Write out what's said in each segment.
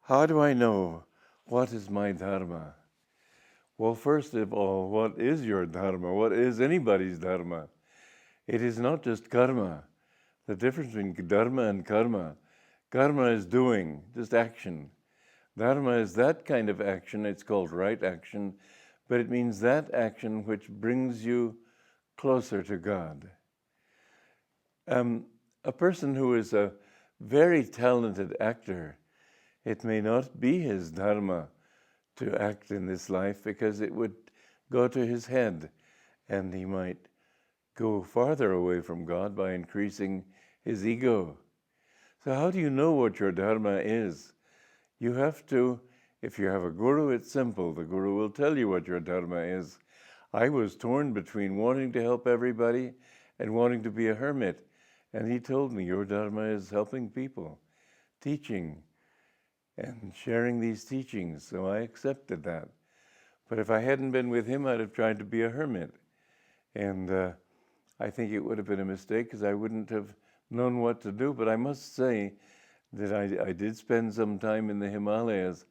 How do I know what is my Dharma? Well, first of all, what is your Dharma? What is anybody's Dharma? It is not just karma. The difference between dharma and karma. Karma is doing, just action. Dharma is that kind of action. It's called right action, but it means that action which brings you closer to God. A person who is a very talented actor, it may not be his dharma to act in this life because it would go to his head and he might go farther away from God by increasing his ego. So how do you know what your dharma is? You have to, if you have a guru, it's simple. The guru will tell you what your dharma is. I was torn between wanting to help everybody and wanting to be a hermit. And he told me, your dharma is helping people, teaching, and sharing these teachings. So I accepted that. But if I hadn't been with him, I'd have tried to be a hermit. And I think it would have been a mistake because I wouldn't have known what to do. But I must say that I did spend some time in the Himalayas,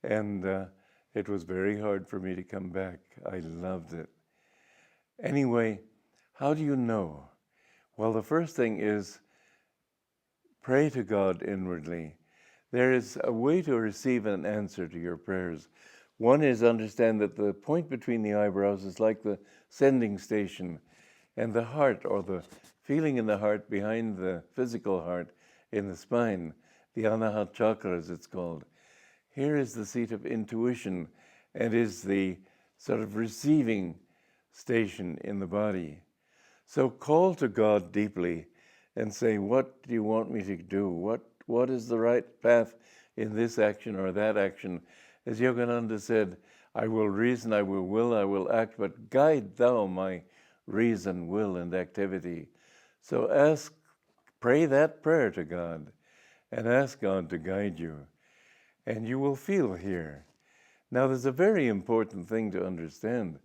and it was very hard for me to come back. I loved it. Anyway, how do you know? Well, the first thing is pray to God inwardly. There is a way to receive an answer to your prayers. One is understand that the point between the eyebrows is like the sending station, and the heart, or the feeling in the heart behind the physical heart in the spine, the Anahat chakra as it's called. Here is the seat of intuition and is the sort of receiving station in the body. So call to God deeply and say, what do you want me to do? What is the right path in this action or that action? As Yogananda said, I will reason, I will act, but guide thou my reason, will, and activity. So pray that prayer to God and ask God to guide you, and you will feel here. Now, there's a very important thing to understand,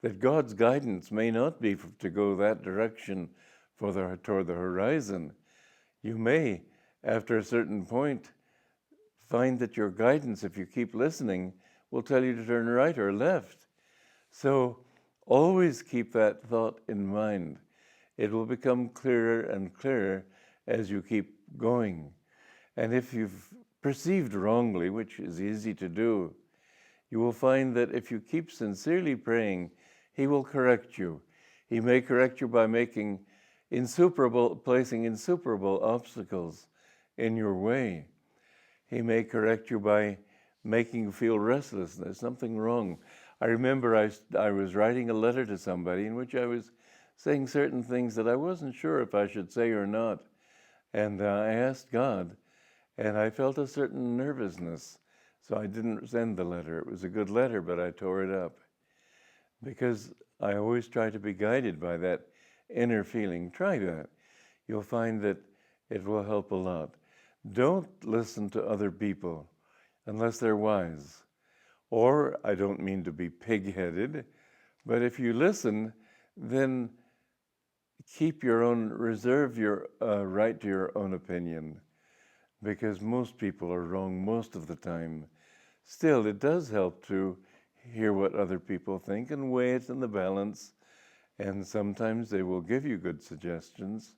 that God's guidance may not be to go that direction toward the horizon. You may, after a certain point, find that your guidance, if you keep listening, will tell you to turn right or left. So always keep that thought in mind. It will become clearer and clearer as you keep going. And if you've perceived wrongly, which is easy to do, you will find that if you keep sincerely praying, he will correct you. He may correct you by placing insuperable obstacles in your way. He may correct you by making you feel restless. There's something wrong. I remember I was writing a letter to somebody in which I was saying certain things that I wasn't sure if I should say or not. And I asked God, and I felt a certain nervousness. So I didn't send the letter. It was a good letter, but I tore it up. Because I always try to be guided by that inner feeling. Try that. You'll find that it will help a lot. Don't listen to other people unless they're wise. Or, I don't mean to be pig-headed, but if you listen, then reserve your right to your own opinion, because most people are wrong most of the time. Still, it does help to hear what other people think and weigh it in the balance, and sometimes they will give you good suggestions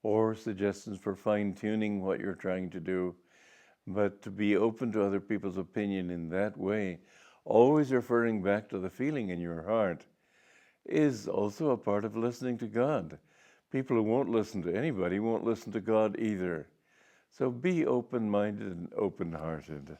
or suggestions for fine-tuning what you're trying to do. But to be open to other people's opinion in that way, always referring back to the feeling in your heart, is also a part of listening to God. People who won't listen to anybody won't listen to God either. So be open-minded and open-hearted.